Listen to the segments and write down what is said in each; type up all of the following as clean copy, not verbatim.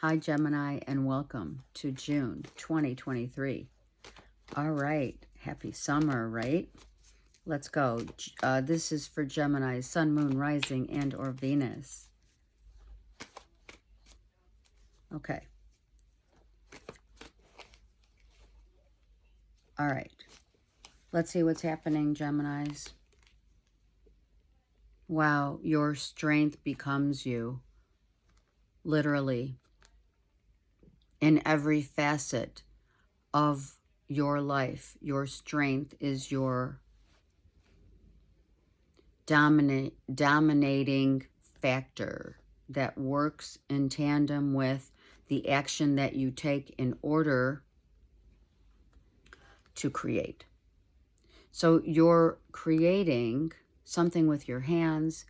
Hi, Gemini, and welcome to June 2023. All right, happy summer, right? Let's go. This is for Gemini, Sun, Moon, Rising, and or Venus. Okay. All right. Let's see what's happening, Geminis. Wow, your strength becomes you, literally, in every facet of your life. Your strength is your dominating factor that works in tandem with the action that you take in order to create. So you're creating something with your hands,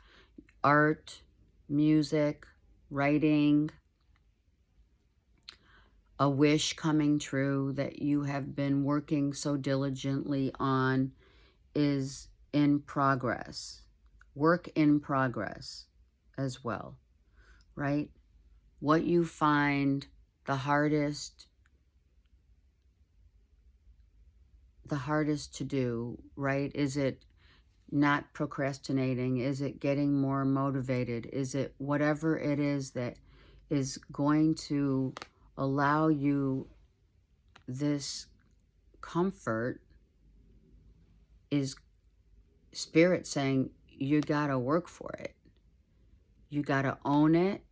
art, music, writing, a wish coming true that you have been working so diligently on is in progress. Work in progress as well, right? What you find the hardest to do, right? Is it not procrastinating? Is it getting more motivated? Is it whatever it is that is going to allow you this comfort? Is Spirit saying you got to work for it. You got to own it,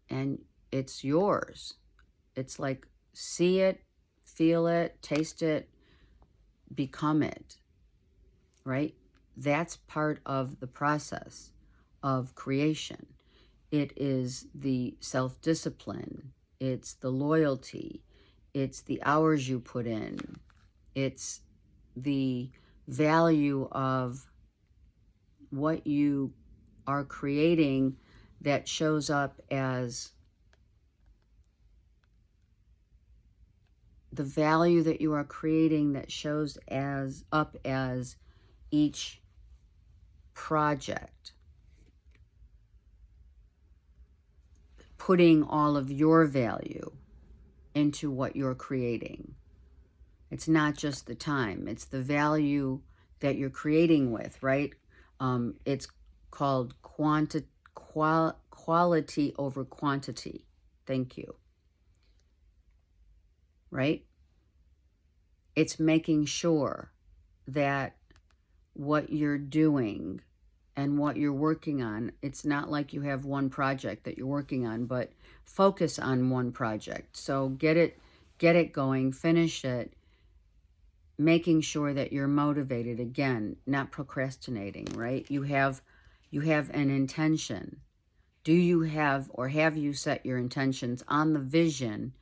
and it's yours. It's like see it, feel it, taste it, become it, right? That's part of the process of creation. It is the self-discipline. It's the loyalty. It's the hours you put in. It's the value of what you are creating that shows up as the value that you are creating that shows up as each project, putting all of your value into what you're creating. It's not just the time, it's the value that you're creating with, right? It's called quality over quantity. Thank you. Right? It's making sure that what you're doing and what you're working on, it's not like you have one project that you're working on, but focus on one project. So get it going, finish it, making sure that you're motivated, again, not procrastinating, right? You have an intention. Do you have, or have you set your intentions on the vision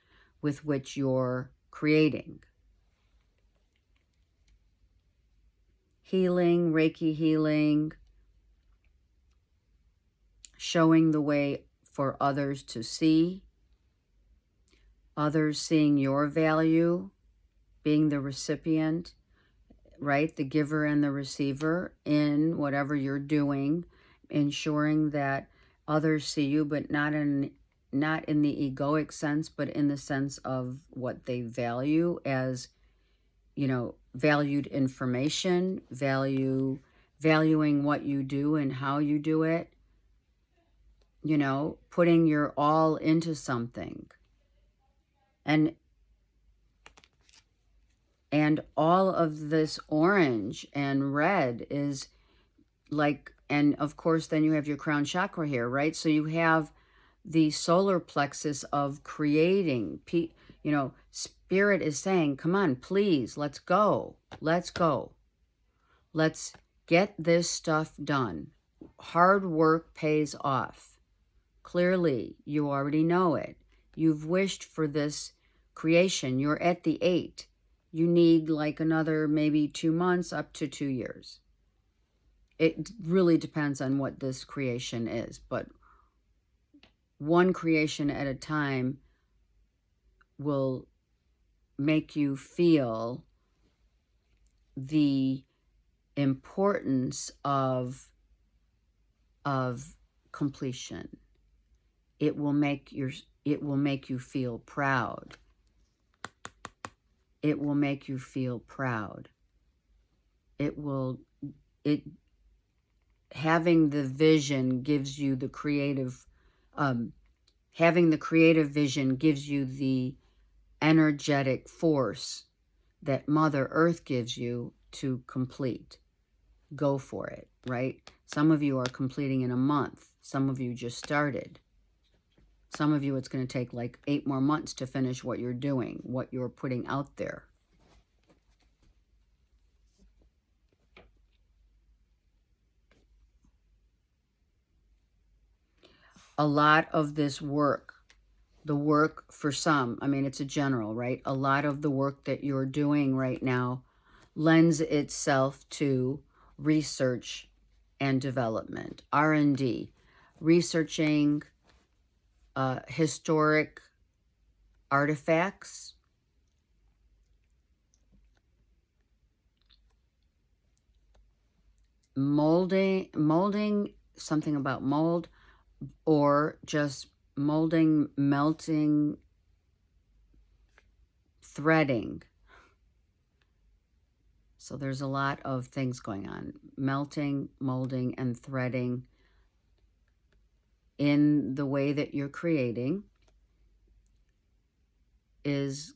with which you're creating? Healing, Reiki healing, showing the way for others to see, others seeing your value, being the recipient, right? The giver and the receiver in whatever you're doing, ensuring that others see you, but not in the egoic sense, but in the sense of what they value as, valued information, valuing what you do and how you do it, putting your all into something. And all of this orange and red is like, and of course, then you have your crown chakra here, right? So you have the solar plexus of creating. Spirit is saying, come on, please, let's go. Let's go. Let's get this stuff done. Hard work pays off. Clearly, you already know it. You've wished for this creation. You're at the 8. You need like another maybe 2 months up to 2 years. It really depends on what this creation is, but one creation at a time will make you feel the importance of completion. It will make it will make you feel proud. It will make you feel proud. Having the vision gives you the creative, having the creative vision gives you the energetic force that Mother Earth gives you to complete. Go for it, right? Some of you are completing in a month. Some of you just started. Some of you, it's going to take like 8 more months to finish what you're doing, what you're putting out there. A lot of this work, the work for some, I mean, it's a general, right? A lot of the work that you're doing right now lends itself to research and development, R&D, researching historic artifacts, molding, something about mold, or just molding, melting, threading. So there's a lot of things going on. Melting, molding, and threading in the way that you're creating is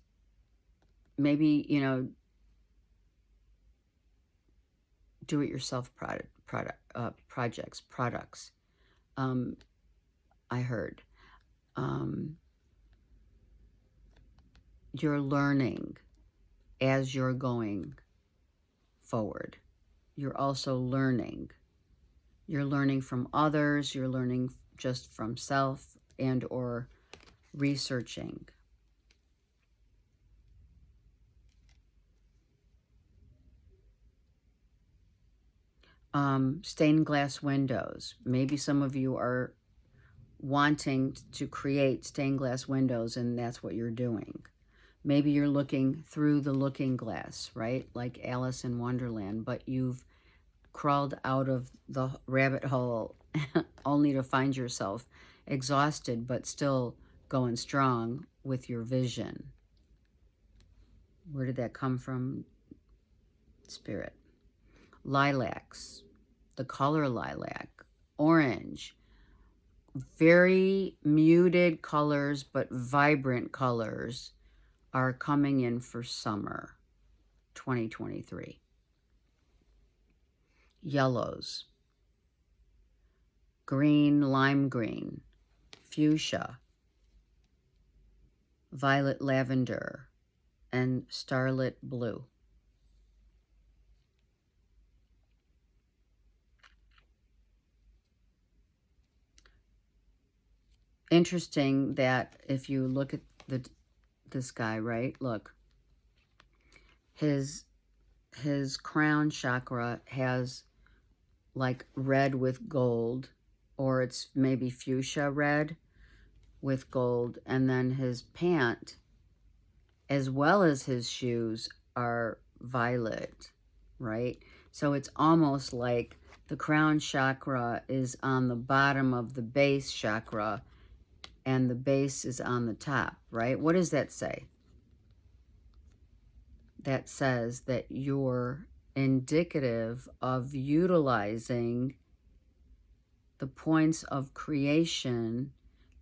maybe, you know, do-it-yourself products. I heard. You're learning as you're going forward. You're also learning. You're learning from others. You're learning just from self and or researching. Stained glass windows. Maybe some of you are wanting to create stained glass windows, and that's what you're doing. Maybe you're looking through the looking glass, right? Like Alice in Wonderland, but you've crawled out of the rabbit hole only to find yourself exhausted, but still going strong with your vision. Where did that come from? Spirit. Lilacs, the color lilac, orange, very muted colors, but vibrant colors are coming in for summer 2023. Yellows, green, lime green, fuchsia, violet lavender, and starlit blue. Interesting that if you look at this guy, right? Look, his crown chakra has like red with gold, or it's maybe fuchsia red with gold, and then his pant as well as his shoes are violet, right? So it's almost like the crown chakra is on the bottom of the base chakra and the base is on the top, right? What does that say? That says that you're indicative of utilizing the points of creation,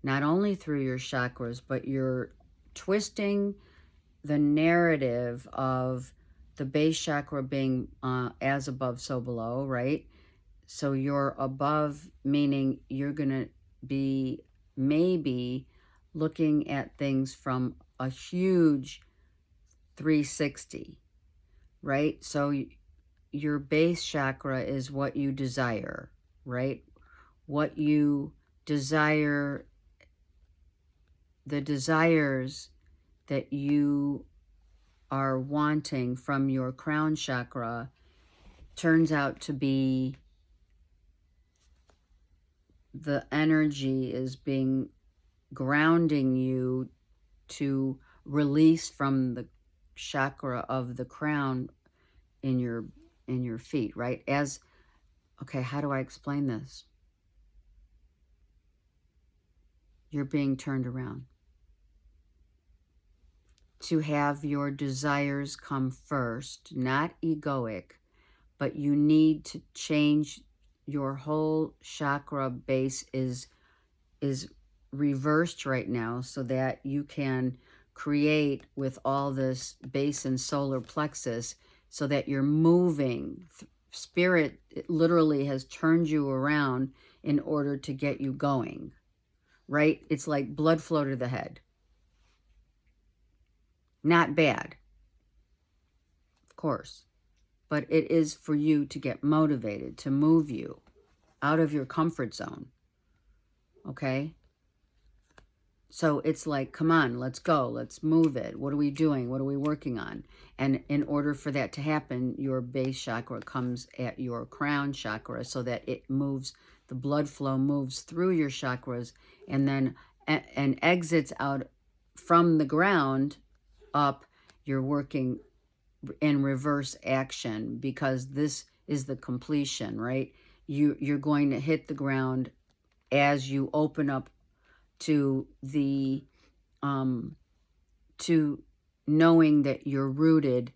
not only through your chakras, but you're twisting the narrative of the base chakra being as above, so below, right? So you're above, meaning you're going to be maybe looking at things from a huge 360, right? So your base chakra is what you desire, right? What you desire, the desires that you are wanting from your crown chakra turns out to be the energy is being grounding you to release from the chakra of the crown in your feet, right? As, okay, how do I explain this? You're being turned around. to have your desires come first, not egoic, but you need to change your whole chakra base is reversed right now so that you can create with all this base and solar plexus so that you're moving. Spirit literally has turned you around in order to get you going, right? It's like blood flow to the head. Not bad, of course, but it is for you to get motivated, to move you out of your comfort zone, okay? So it's like, come on, let's go. Let's move it. What are we doing? What are we working on? And in order for that to happen, your base chakra comes at your crown chakra so that it moves, the blood flow moves through your chakras and then and exits out from the ground up. You're working in reverse action because this is the completion, right? You're going to hit the ground as you open up to the to knowing that you're rooted.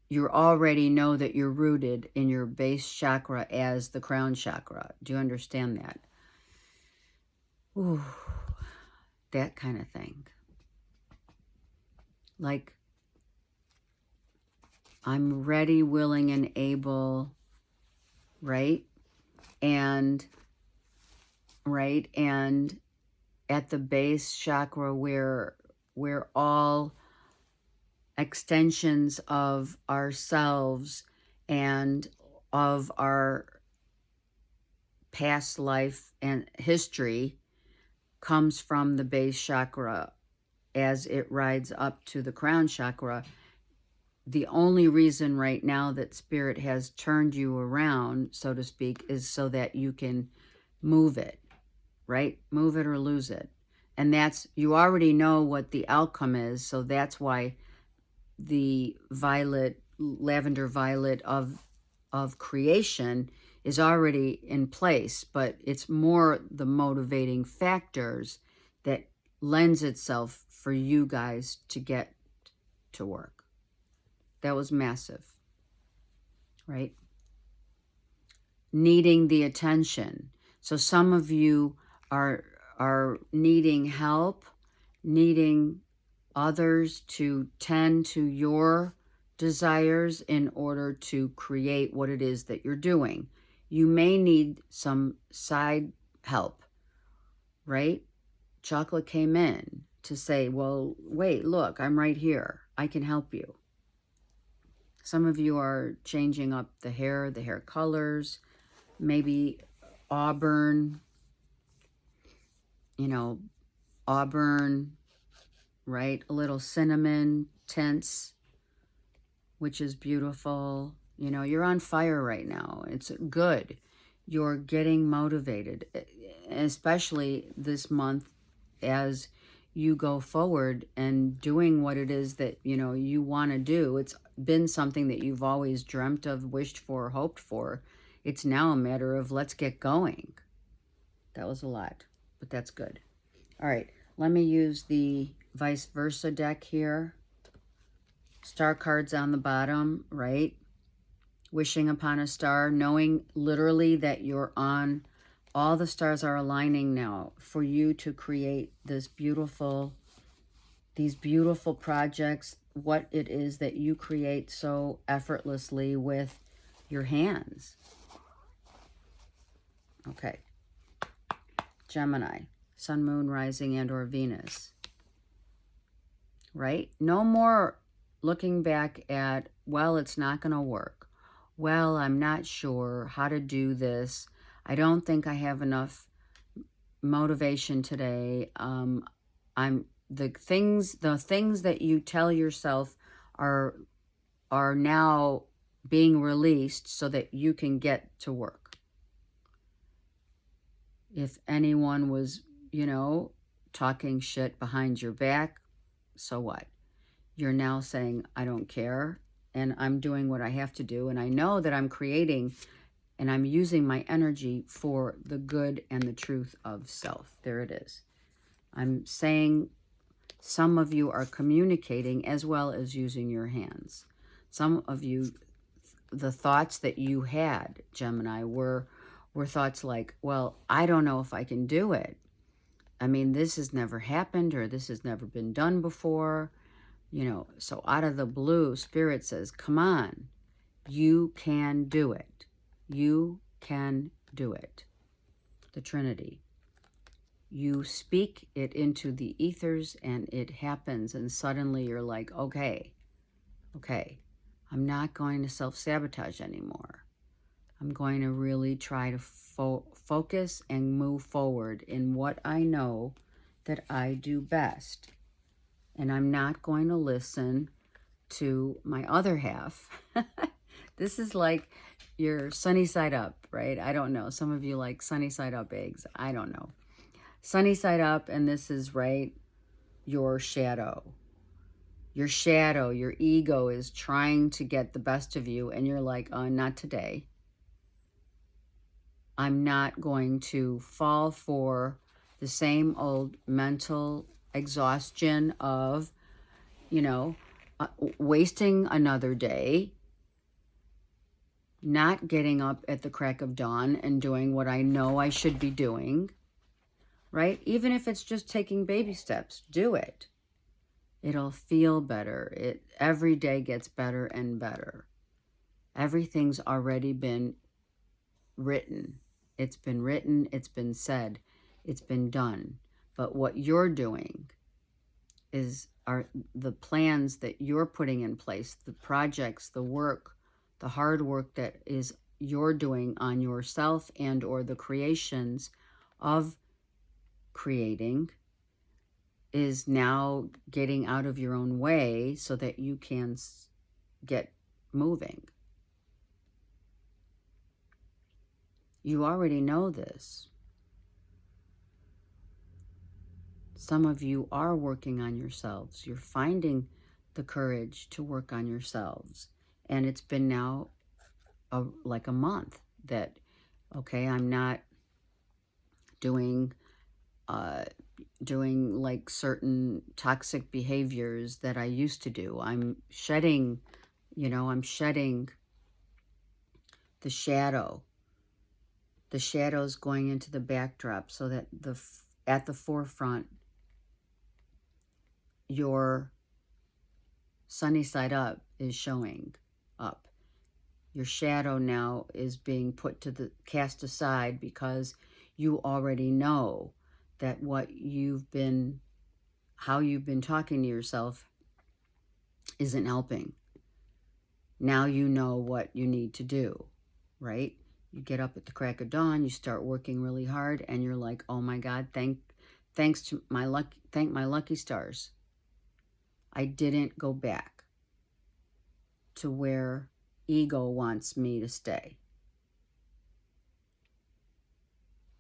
You already know that you're rooted in your base chakra as the crown chakra. Do you understand that? Ooh, that kind of thing. Like, I'm ready, willing, and able, right? And at the base chakra where we're all extensions of ourselves and of our past life and history comes from the base chakra as it rides up to the crown chakra. The only reason right now that Spirit has turned you around, so to speak, is so that you can move it, right? Move it or lose it. And that's, you already know what the outcome is, so that's why the violet, lavender violet of creation is already in place, but it's more the motivating factors that lends itself for you guys to get to work. That was massive, right? Needing the attention. So some of you are needing help, needing others to tend to your desires in order to create what it is that you're doing. You may need some side help, right? Chocolate came in to say, well, wait, look, I'm right here. I can help you. Some of you are changing up the hair colors, maybe auburn, auburn, right? A little cinnamon tints, which is beautiful. You're on fire right now. It's good. You're getting motivated, especially this month as you go forward and doing what it is that, you want to do. It's been something that you've always dreamt of, wished for, hoped for. It's now a matter of let's get going. That was a lot, but that's good. All right, let me use the vice versa deck here. Star cards on the bottom, right? Wishing upon a star, knowing literally that you're on, all the stars are aligning now for you to create these beautiful projects, what it is that you create so effortlessly with your hands. Okay. Gemini, sun, moon, rising, and or Venus. Right? No more looking back at, well, it's not going to work. Well, I'm not sure how to do this. I don't think I have enough motivation today. The things that you tell yourself are now being released so that you can get to work. If anyone was, talking shit behind your back, so what? You're now saying, I don't care, and I'm doing what I have to do, and I know that I'm creating and I'm using my energy for the good and the truth of self. There it is. I'm saying Some of you are communicating as well as using your hands. Some of you, the thoughts that you had, Gemini, were thoughts like, well, I don't know if I can do it. I mean, this has never happened, or this has never been done before. You know, so out of the blue, Spirit says, come on, you can do it. You can do it. The Trinity. You speak it into the ethers and it happens, and suddenly you're like, okay, I'm not going to self-sabotage anymore. I'm going to really try to focus and move forward in what I know that I do best. And I'm not going to listen to my other half. This is like your sunny side up, right? I don't know. Some of you like sunny side up eggs. I don't know. Sunny side up, and this is, right, your shadow. Your shadow, your ego is trying to get the best of you, and you're like, not today. I'm not going to fall for the same old mental exhaustion of, you know, wasting another day, not getting up at the crack of dawn and doing what I know I should be doing, right? Even if it's just taking baby steps, do it. It'll feel better. Every day gets better and better. Everything's already been written. It's been written, it's been said, it's been done. But what you're doing are the plans that you're putting in place, the projects, the work, the hard work that you're doing on yourself and or the creations of creating is now getting out of your own way so that you can get moving. You already know this. Some of you are working on yourselves. You're finding the courage to work on yourselves. And it's been now like a month that, okay, I'm not doing like certain toxic behaviors that I used to do. I'm shedding, I'm shedding the shadow. The shadow's going into the backdrop so that at the forefront, your sunny side up is showing up. Your shadow now is being cast aside because you already know that how you've been talking to yourself isn't helping. Now you know what you need to do, right? You get up at the crack of dawn, you start working really hard, and you're like, oh my God, thank my lucky stars. I didn't go back to where ego wants me to stay.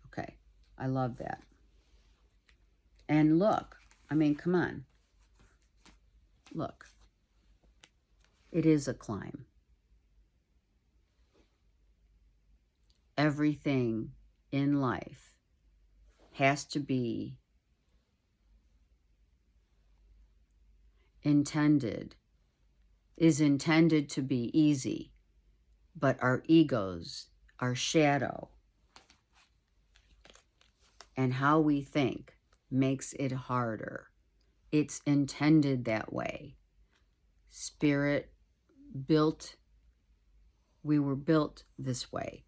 Okay, I love that. And look, I mean, come on. Look, it is a climb. Everything in life has to be is intended to be easy, but our egos, our shadow, and how we think makes it harder. It's intended that way. Spirit we were built this way.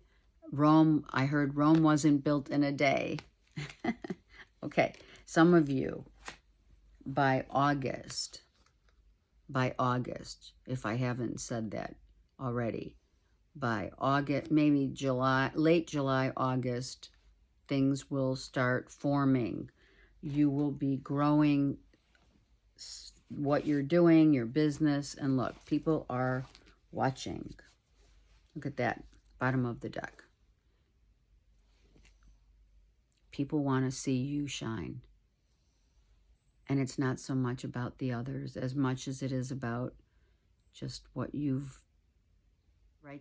I heard Rome wasn't built in a day. Okay, some of you, by August, if I haven't said that already, by August, maybe July, late July, August, things will start forming. You will be growing what you're doing, your business, and look, people are watching. Look at that, bottom of the deck. People want to see you shine. And it's not so much about the others as much as it is about just what you've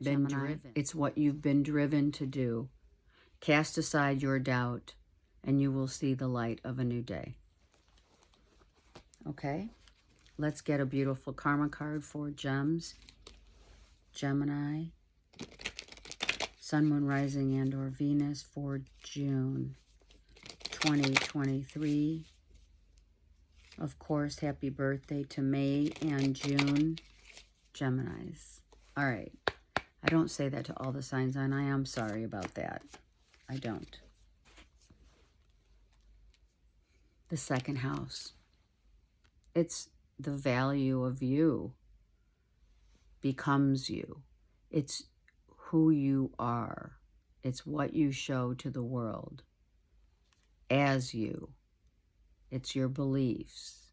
been driven. It's what you've been driven to do. Cast aside your doubt, and you will see the light of a new day. Okay, let's get a beautiful karma card for gems. Gemini, Sun, Moon, Rising, and or Venus for June 2023. Of course, happy birthday to May and June, Geminis. All right. I don't say that to all the signs, and I am sorry about that. I don't. The second house. It's the value of you becomes you. It's who you are. It's what you show to the world as you. It's your beliefs.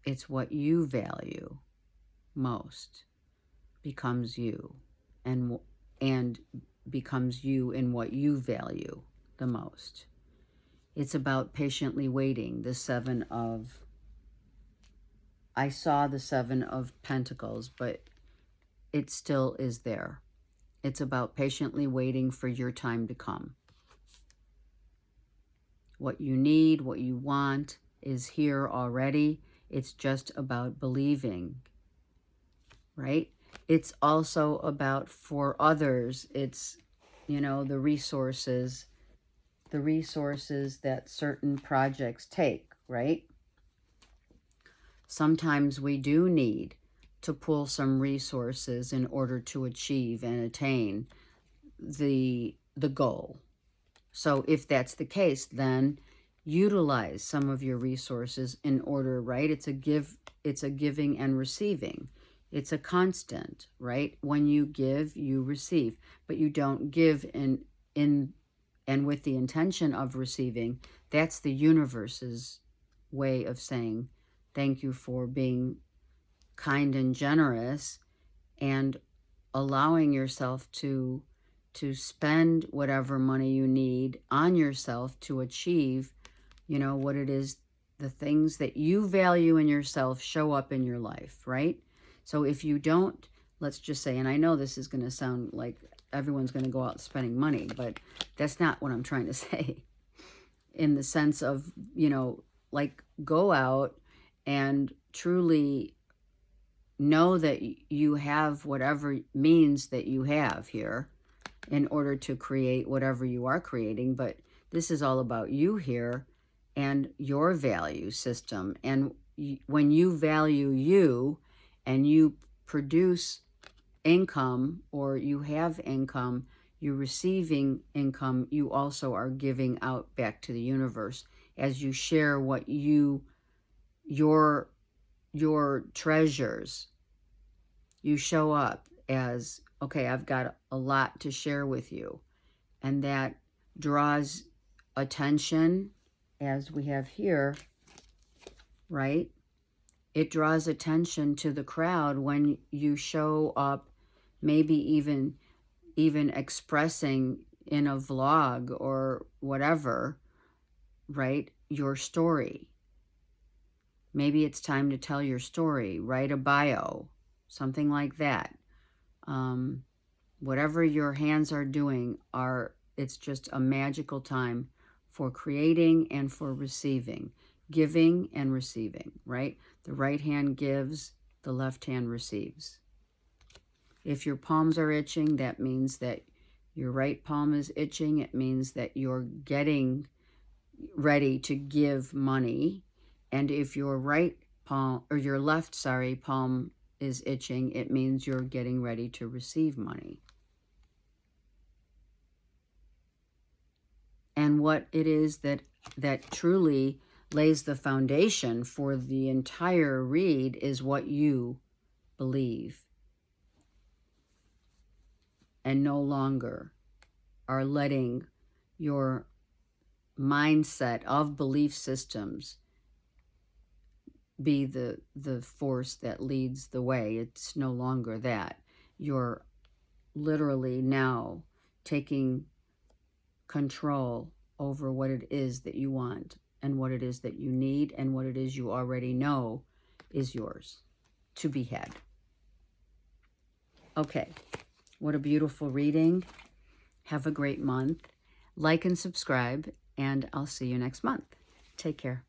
It's what you value most becomes you, and becomes you in what you value the most. It's about patiently waiting. The Seven of, I saw the Seven of Pentacles, but it still is there. It's about patiently waiting for your time to come. What you need, what you want is here already. It's just about believing, right? It's also about for others. It's, you know, the resources that certain projects take, right? Sometimes we do need to pull some resources in order to achieve and attain the goal. So if that's the case, then utilize some of your resources in order, right? It's a giving and receiving. It's a constant, right? When you give, you receive, but you don't give in and with the intention of receiving. That's the universe's way of saying thank you for being kind and generous and allowing yourself to spend whatever money you need on yourself to achieve, you know, what it is, the things that you value in yourself show up in your life, right? So if you don't, let's just say, and I know this is going to sound like everyone's going to go out spending money, but that's not what I'm trying to say. In the sense of, you know, like go out and truly know that you have whatever means that you have here in order to create whatever you are creating. But this is all about you here and your value system. And when you value you and you produce income, or you have income, you're receiving income, you also are giving out back to the universe as you share what your treasures. You show up as, okay, I've got a lot to share with you. And that draws attention, as we have here, right? It draws attention to the crowd when you show up, maybe even expressing in a vlog or whatever, right? Your story. Maybe it's time to tell your story, write a bio, something like that. Whatever your hands are doing, it's just a magical time for creating and for receiving, giving and receiving, right? The right hand gives, the left hand receives. If your palms are itching, that means that your right palm is itching. It means that you're getting ready to give money. And if your right palm, or your left, palm is itching, it means you're getting ready to receive money. And what it is that truly lays the foundation for the entire read is what you believe, and no longer are letting your mindset of belief systems be the force that leads the way. It's no longer that. You're literally now taking control over what it is that you want and what it is that you need and what it is you already know is yours to be had. Okay, what a beautiful reading. Have a great month. Like and subscribe, and I'll see you next month. Take care.